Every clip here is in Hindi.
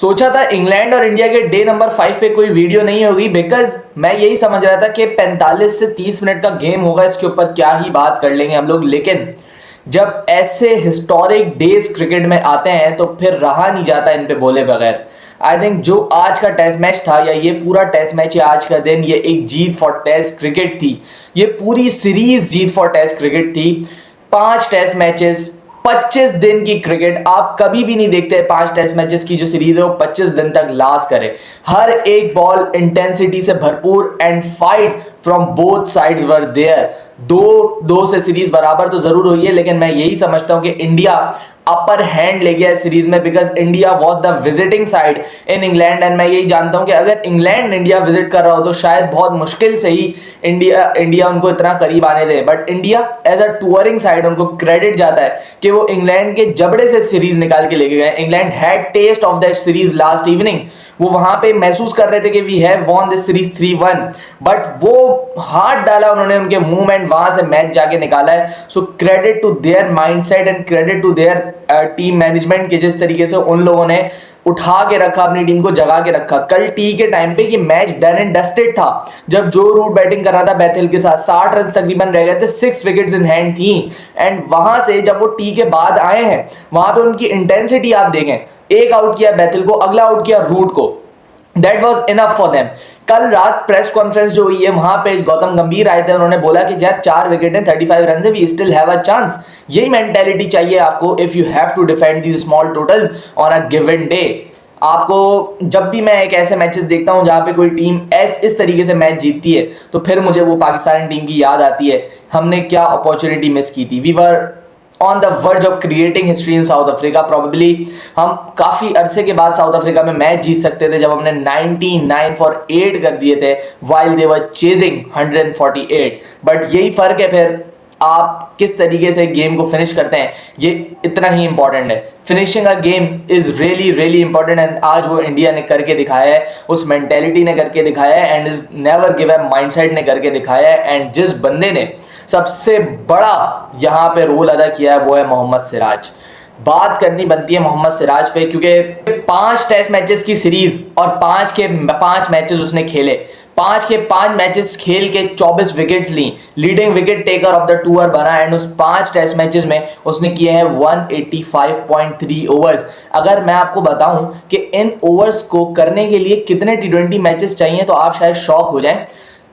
सोचा था इंग्लैंड और इंडिया के डे नंबर 5 पे कोई वीडियो नहीं होगी, बिकॉज मैं यही समझ रहा था कि 45 से 30 मिनट का गेम होगा, इसके ऊपर क्या ही बात कर लेंगे हम लोग। लेकिन जब ऐसे हिस्टोरिक डेज क्रिकेट में आते हैं तो फिर रहा नहीं जाता इन पे बोले बगैर। आई थिंक जो आज का टेस्ट मैच था, या ये पूरा टेस्ट मैच या आज का दिन, ये एक जीत फॉर टेस्ट क्रिकेट थी। ये पूरी सीरीज जीत फॉर टेस्ट क्रिकेट थी। 5 टेस्ट मैचेस, 25 दिन की क्रिकेट। आप कभी भी नहीं देखते 5 टेस्ट मैचेस की जो सीरीज है वो 25 दिन तक लास्ट करे। हर एक बॉल इंटेंसिटी से भरपूर and fight from both sides were there. दो से सीरीज बराबर तो जरूर हुई है, लेकिन मैं यही समझता हूं कि इंडिया अपर हैंड ले गया इस सीरीज में, because India was the visiting side in England. And मैं यही जानता हूं कि अगर इंग्लैंड इंडिया विजिट कर रहा हो तो शायद बहुत मुश्किल से ही इंडिया उनको इतना करीब आने दे। But India as a touring side, उनको क्रेडिट जाता है कि वो इंग्लैंड के जबड़े से सीरीज निकाल के लेके गए। England had test of that series last evening. वो वहां पे महसूस कर रहे थे कि we have won this series 3-1, but वो हाथ डाला उन्होंने उनके मुंह एंड वहां से मैच जाके निकाला है। So credit to their mindset and credit to their team management के जिस तरीके से उन लोगों ने उठा के रखा, अपनी टीम को जगा के रखा। कल टी के टाइम पे कि मैच डन एंड डस्टेड था, जब जो रूट बैटिंग कर रहा था बैथिल के साथ, 60 रन तकरीबन रह गए थे, 6 विकेट्स इन हैंड थी। एंड वहां से जब वो टी के बाद आए हैं, वहां पे उनकी इंटेंसिटी आप देखें, एक आउट किया बैथिल को, अगला आउट किया रूट को। That was enough for them. कल रात प्रेस कॉन्फ्रेंस जो हुई है, वहां पे गौतम गंभीर आए थे, उन्होंने बोला कि यार 4 विकेट हैं, 35 रन से we still have a chance. यही मेंटेलिटी चाहिए आपको if you have to defend these small totals on a given day. आपको जब भी मैं एक ऐसे मैचेस देखता हूं जहां पे कोई टीम इस तरीके से मैच जीतती है, तो फिर मुझे वो पाकिस्तान टीम की याद आती है। हमने क्या अपॉर्चुनिटी मिस की थी। We were on the verge of creating history in South Africa. Probably हम काफी अरसे के बाद साउथ अफ्रीका में मैच जीत सकते थे, जब हमने 99 फॉर 8 कर दिए थे while they were chasing 148। But यही फर्क है, फिर आप किस तरीके से गेम को फिनिश करते हैं, ये इतना ही इंपॉर्टेंट है। Finishing a game is really really important, and आज वो इंडिया ने करके दिखाया है, उस मेंटेलिटी ने करके दिखाया है, and is never give up mindset ने करके दिखाया है। एंड जिस बंदे ने सबसे बड़ा यहां पे रोल अदा किया है वो है मोहम्मद सिराज। बात करनी बनती है मोहम्मद सिराज पे, क्योंकि 5 टेस्ट मैचेस की सीरीज और 5 के 5 मैचेस उसने खेले। 5 के 5 मैचेस खेल के 24 विकेट्स ली, leading wicket taker of the tour बना। एंड उस 5 टेस्ट मैचेस में उसने किए हैं 185.3 ओवर्स। अगर मैं आपको बताऊं कि इन ओवर्स को करने के लिए कितने T20 मैचेस चाहिए, तो आप शायद शॉक हो जाएं।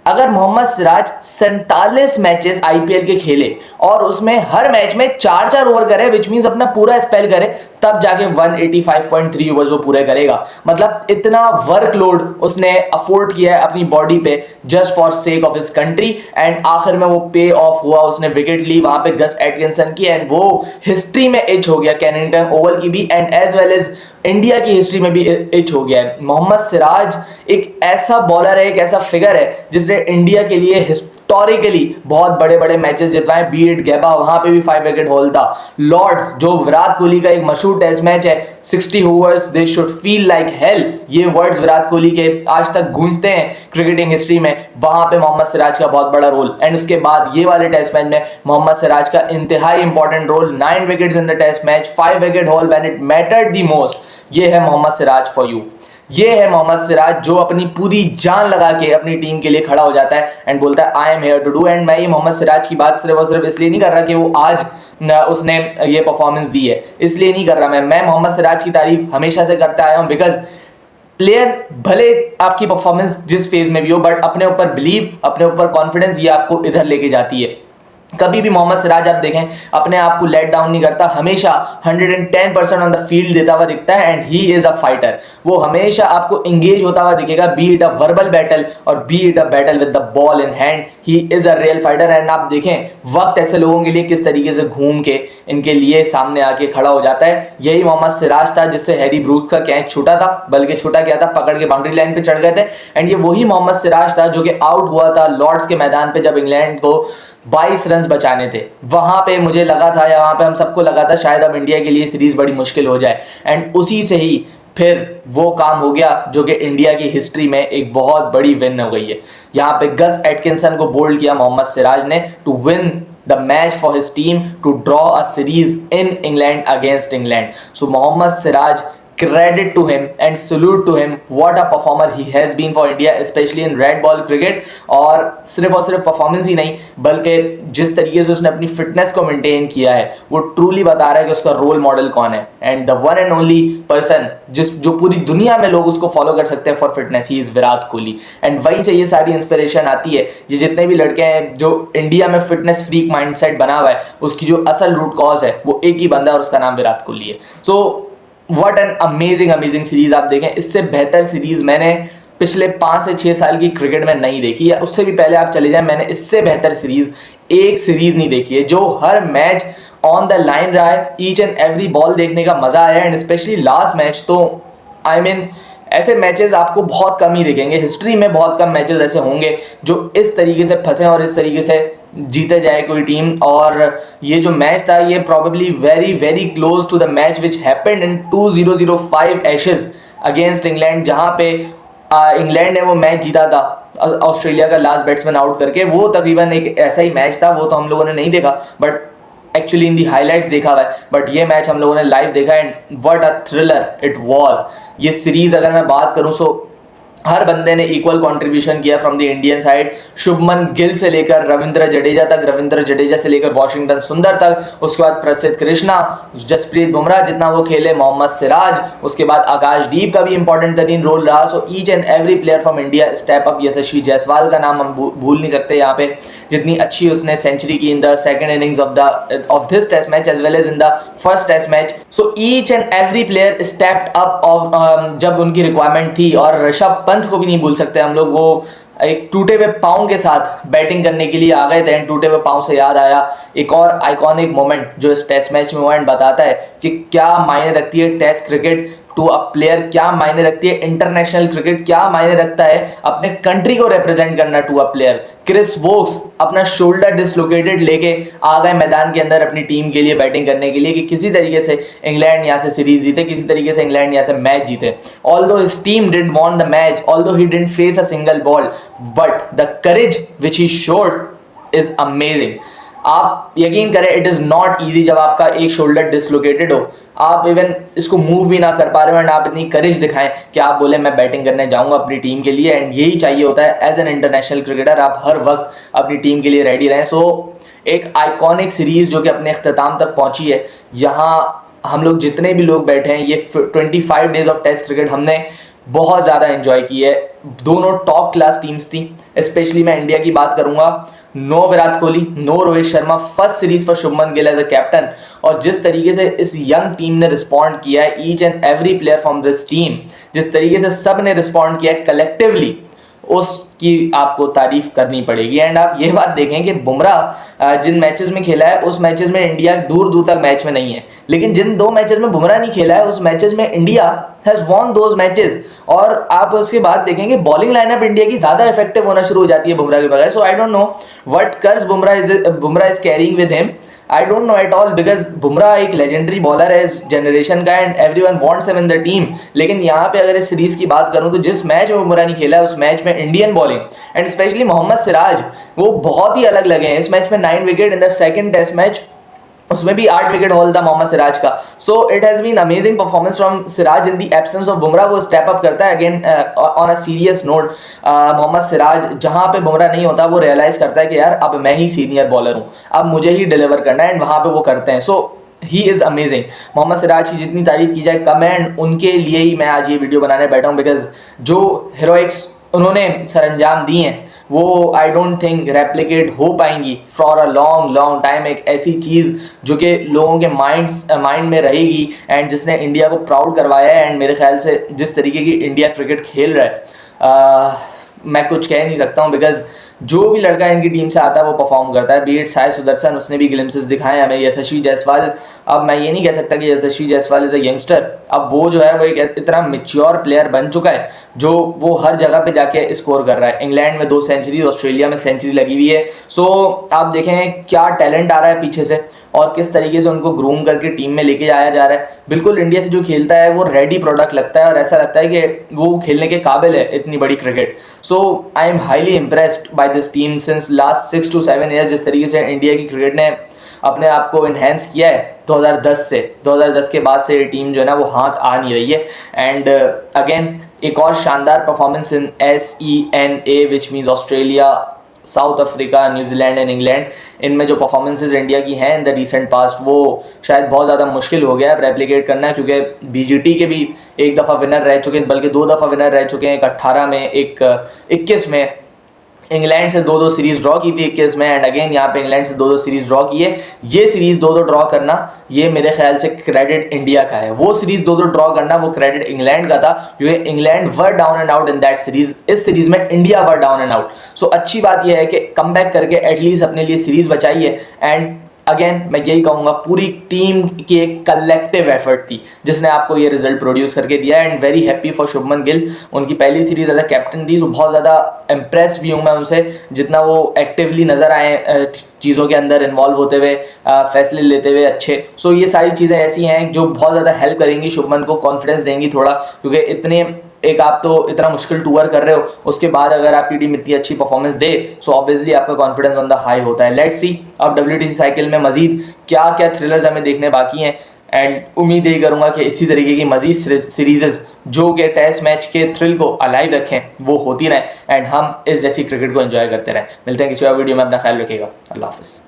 अगर मोहम्मद सिराज 47 मैचेस आईपीएल के खेले और उसमें हर मैच में 4-4 ओवर करे, विच मींस अपना पूरा स्पेल करे, तब जाके 185.3 ओवर्स वो पूरे करेगा। मतलब इतना वर्कलोड उसने अफोर्ड किया है अपनी बॉडी पे just for sake of his country. And आखिर में वो पे ऑफ हुआ, उसने विकेट ली वहां पे गस एटकिंसन की, एंड वो हिस्ट्री में एच हो गया कैनिंगटन ओवल की भी, and as well as India की हिस्ट्री में भी एच हो गया है। मोहम्मद सिराज एक ऐसा बॉलर है, एक ऐसा फिगर है जिसने इंडिया के लिए हिस्टोरिकली बहुत बड़े बड़े मैचेस जितवाए। बी इट गैबा, वहां पे भी 5 विकेट होल था। लॉर्ड्स, जो विराट कोहली का एक मशहूर टेस्ट मैच है, 60 overs they should feel like hell, ये वर्ड्स विराट कोहली के आज तक गूंजते हैं क्रिकेटिंग हिस्ट्री में। वहां पे मोहम्मद सिराज का बहुत बड़ा रोल। एंड उसके बाद ये वाले टेस्ट मैच में मोहम्मद सिराज का इंतहाई important role. 9 wickets in the test match, 5 wicket whole when it mattered the most. ये है मोहम्मद सिराज फॉर यू। ये है मोहम्मद सिराज जो अपनी पूरी जान लगा के अपनी टीम के लिए खड़ा हो जाता है एंड बोलता है I am here to do. And मैं ये मोहम्मद सिराज की बात सिर्फ और सिर्फ इसलिए नहीं कर रहा कि वो आज उसने ये परफॉर्मेंस दी है, इसलिए नहीं कर रहा। मैं मोहम्मद सिराज की तारीफ हमेशा से करता आया हूं, बिकॉज प्लेयर भले आपकी परफॉर्मेंस जिस फेज में भी हो, बट अपने ऊपर बिलीव, अपने ऊपर कॉन्फिडेंस, ये आपको इधर लेके जाती है। कभी भी मोहम्मद सिराज आप देखें अपने आप को लेट डाउन नहीं करता, हमेशा 110% ऑन द फील्ड देता हुआ दिखता है। And he is a fighter. वो हमेशा आपको एंगेज होता हुआ दिखेगा, be it a verbal battle और be it a battle with the ball in hand. He is a real fighter. And आप देखें वक्त ऐसे लोगों के लिए किस तरीके से घूम के इनके लिए सामने आके खड़ा हो जाता है। यही मोहम्मद सिराज था जिससे हैरी ब्रूक्स का कैच छूटा था, बल्कि छूटा गया था, पकड़ के बाउंड्री लाइन पे चढ़ गए थे। एंड ये वही मोहम्मद सिराज था जो कि आउट हुआ था लॉर्ड्स के मैदान पे जब इंग्लैंड को 22 रन बचाने थे। वहां पे मुझे लगा था, या वहां पे हम सबको लगा था, शायद अब इंडिया के लिए सीरीज बड़ी मुश्किल हो जाए। एंड उसी से ही फिर वो काम हो गया जो कि इंडिया की हिस्ट्री में एक बहुत बड़ी विन हो गई है। यहाँ पे गस एटकिंसन को बोल्ड किया मोहम्मद सिराज ने to win the match for his team, to draw a series in England against England. So Mohammed Siraj credit to him and salute to him. What a performer he has been for India, especially in red ball cricket. और सिर्फ परफॉर्मेंस ही नहीं बल्कि जिस तरीके से उसने अपनी फिटनेस को मेंटेन किया है वो ट्रूली बता रहा है कि उसका रोल मॉडल कौन है. And the one and only person जो पूरी दुनिया में लोग उसको फॉलो कर सकते हैं for fitness, he is Virat Kohli. And वहीं से ये सारी इंस्पिरेशन आती है. ये जितने भी लड़के हैं जो इंडिया में फिटनेस फ्रीक माइंडसेट बना हुआ है, उसकी जो असल रूट कॉज है वो एक ही बंदा है और उसका नाम विराट कोहली है. So what an amazing series. आप देखें, इससे बेहतर सीरीज मैंने पिछले 5 से 6 साल की क्रिकेट में नहीं देखी, या उससे भी पहले आप चले जाएं, मैंने इससे बेहतर एक सीरीज नहीं देखी है. जो हर मैच ऑन द लाइन रहा है, ईच एंड एवरी बॉल देखने का मजा आया. एंड स्पेशली लास्ट मैच तो आई मीन ऐसे मैचेस आपको बहुत कम ही दिखेंगे. हिस्ट्री में बहुत कम मैचेस ऐसे होंगे जो इस तरीके से फंसे और इस तरीके से जीते जाए कोई टीम. और ये जो मैच था ये probably very close to the match which happened in 2005 Ashes against England, जहां पे इंग्लैंड ने वो मैच जीता था ऑस्ट्रेलिया का लास्ट बैट्समैन आउट करके. वो तकरीबन एक ऐसा ही मैच था. वो तो हम लोगों ने नहीं देखा but actually in the highlights देखा हुआ है. बट ये मैच हम लोगों ने लाइव देखा and what a thriller it was. ये सीरीज अगर मैं बात करूं सो हर बंदे ने इक्वल कंट्रीब्यूशन किया from the Indian side. Shubman Gill से लेकर रविंद्र जडेजा तक, रविंद्र जडेजा से लेकर वॉशिंगटन सुंदर तक, उसके बाद प्रसिद्ध कृष्णा, जसप्रीत बुमराह जितना वो खेले, मोहम्मद सिराज, उसके बाद आकाशदीप का भी इंपॉर्टेंट तरीन रोल रहा. So each and every player from India step up. Yashasvi Jaiswal का नाम हम भूल नहीं सकते यहाँ पे, जितनी अच्छी उसने सेंचुरी की in the second innings of this test match as well as in the first test match. So each and every player stepped up जब उनकी रिक्वायरमेंट थी. और ऋषभ पंत को भी नहीं भूल सकते हम लोग. वो एक टूटे हुए पाँव के साथ बैटिंग करने के लिए आ गए थे. टूटे हुए पाँव से याद आया एक और आइकॉनिक मोमेंट जो इस टेस्ट मैच में हुआ एंड बताता है कि क्या मायने रखती है test cricket to a player, क्या मायने रखती है इंटरनेशनल क्रिकेट, क्या मायने रखता है अपने कंट्री को रिप्रेजेंट करना to a player. Chris Woakes अपना शोल्डर डिसलोकेटेड लेके आ गए मैदान के अंदर अपनी टीम के लिए बैटिंग करने के लिए कि किसी तरीके से इंग्लैंड यहाँ से सीरीज जीते, किसी तरीके से इंग्लैंड यहाँ से मैच जीते. Although his team didn't won the match, although he didn't face a single ball, but the courage which he showed is amazing. आप यकीन करें इट इज़ नॉट ईजी जब आपका एक शोल्डर डिसलोकेटेड हो, आप इवन इसको मूव भी ना कर पा रहे हो एंड आप इतनी करेज दिखाएं कि आप बोले मैं बैटिंग करने जाऊंगा अपनी टीम के लिए. एंड यही चाहिए होता है एज एन इंटरनेशनल क्रिकेटर, आप हर वक्त अपनी टीम के लिए रेडी रहें. सो एक आइकॉनिक सीरीज़ जो कि अपने अख्ताम तक पहुंची है. यहाँ हम लोग जितने भी लोग बैठे हैं, ये 25 डेज ऑफ टेस्ट क्रिकेट हमने बहुत ज़्यादा एंजॉय की है. दोनों टॉप क्लास टीम्स थी. स्पेशली मैं इंडिया की बात करूंगा, no Virat Kohli, no Rohit Sharma, first series for Shubman Gill as a captain. और जिस तरीके से इस यंग टीम ने रिस्पॉन्ड किया है, each and every player from this team, जिस तरीके से सब ने रिस्पॉन्ड किया है कलेक्टिवली, उसकी आपको तारीफ करनी पड़ेगी. एंड आप ये बात देखें कि बुमराह जिन मैचेस में खेला है उस मैचेस में इंडिया दूर दूर तक मैच में नहीं है, लेकिन जिन 2 मैचेस में बुमराह नहीं खेला है उस मैचेस में India has won those matches. और आप उसके बाद देखेंगे बॉलिंग लाइनअप इंडिया की ज्यादा इफेक्टिव होना शुरू हो जाती है बुमराह के बगैर. So I don't know what curse Bumrah is carrying with him. I don't know at all, because Bumrah एक लेजेंडरी बॉलर है इस जनरेशन का and everyone wants him in the team. लेकिन यहाँ पे अगर इस सीरीज की बात करूँ तो जिस मैच में बुमराह नहीं खेला है उस मैच में Indian bowling and specially Mohammed Siraj वो बहुत ही अलग लगे हैं. इस मैच में 9 wicket in the second test match, उसमें भी 8 विकेट हॉल था मोहम्मद सिराज का. So it has been amazing performance from Siraj in the absence of Bumrah. वो स्टेप अप करता है again on a serious note. Mohammed Siraj जहां पे बुमराह नहीं होता वो रियलाइज करता है कि यार अब मैं ही सीनियर बॉलर हूं, अब मुझे ही डिलीवर करना है, एंड वहां पे वो करते हैं. So he is amazing. Mohammed Siraj की जितनी तारीफ की जाए कम है, एंड उनके लिए ही मैं आज ये वीडियो बनाने बैठा हूँ, बिकॉज जो हीरोइक्स उन्होंने सरंजाम दी हैं वो आई डोंट थिंक रेप्लिकेट हो पाएंगी फॉर अ लॉन्ग टाइम. एक ऐसी चीज़ जो कि लोगों के माइंड में रहेगी एंड जिसने इंडिया को प्राउड करवाया है. एंड मेरे ख्याल से जिस तरीके की इंडिया क्रिकेट खेल रहा है मैं कुछ कह नहीं सकता हूँ, बिकॉज जो भी लड़का इनकी टीम से आता है वो परफॉर्म करता है. बी इट साई सुदर्शन, उसने भी ग्लिम्सेस दिखाए हमें. यशस्वी जायसवाल, अब मैं ये नहीं कह सकता कि यशस्वी जायसवाल इज़ अ यंगस्टर, अब वो जो है वो एक इतना मैच्योर प्लेयर बन चुका है जो वो हर जगह पे जाके स्कोर कर रहा है. इंग्लैंड में 2 सेंचुरी, ऑस्ट्रेलिया में सेंचुरी लगी हुई है. सो आप देखें क्या टैलेंट आ रहा है पीछे से और किस तरीके से उनको ग्रूम करके टीम में लेके आया जा रहा है. बिल्कुल इंडिया से जो खेलता है वो रेडी प्रोडक्ट लगता है और ऐसा लगता है कि वो खेलने के काबिल है इतनी बड़ी cricket. So I am highly impressed by this team since last 6 to 7 years. जिस तरीके से इंडिया की क्रिकेट ने अपने आप को इन्हेंस किया है 2010 के बाद से ये टीम जो है ना वो हाथ आ नहीं रही है। एंड अगेन एक और शानदार performance in SENA which means Australia, south Africa, New Zealand and England, इनमें जो परफॉर्मेंसेज इंडिया की हैं इन द रिसेंट पास्ट वो शायद बहुत ज़्यादा मुश्किल हो गया है रेप्लिकेट करना, क्योंकि BGT के भी एक दफ़ा विनर रह चुके हैं, बल्कि 2 दफ़ा विनर रह चुके हैं, एक 18 में एक 21 में। इंग्लैंड से 2-2 सीरीज ड्रॉ की थी 21 में, एंड अगेन यहाँ पे इंग्लैंड से 2-2 सीरीज ड्रॉ की है। ये सीरीज 2-2 ड्रॉ करना ये मेरे ख्याल से क्रेडिट इंडिया का है, वो सीरीज 2-2 ड्रॉ करना वो क्रेडिट इंग्लैंड का था, क्योंकि England were down and out in that series. इस सीरीज में India were down and out. So अच्छी बात यह है कि कम बैक करके एटलीस्ट अपने लिए सीरीज बचाई है। एंड अगेन मैं यही कहूँगा पूरी टीम की एक कलेक्टिव एफर्ट थी जिसने आपको ये रिजल्ट प्रोड्यूस करके दिया। And very happy for Shubman Gill, उनकी पहली सीरीज एज अ कैप्टन थी, तो बहुत ज़्यादा इम्प्रेस भी हूँ मैं उनसे, जितना वो एक्टिवली नज़र आए चीज़ों के अंदर इन्वॉल्व होते हुए, फैसले लेते हुए अच्छे। सो ये सारी चीज़ें ऐसी हैं जो बहुत ज़्यादा हेल्प करेंगी शुभमन को, कॉन्फिडेंस देंगी थोड़ा, क्योंकि एक आप तो इतना मुश्किल टूर कर रहे हो, उसके बाद अगर आपकी टीम इतनी अच्छी परफॉर्मेंस दे सो ऑब्वियसली आपका कॉन्फिडेंस ऑन द हाई होता है। लेट्स सी अब WTC साइकिल में मजीद क्या क्या थ्रिलर्स हमें देखने बाकी हैं, एंड उम्मीद यही करूंगा कि इसी तरीके की मजीद सीरीजेस जो कि टेस्ट मैच के थ्रिल को अलाइव रखें वो होती रहें, एंड हम इस जैसी क्रिकेट को एंजॉय करते रहें। मिलते हैं किसी और वीडियो में, अपना ख्याल रखिएगा। अल्लाह हाफिज़।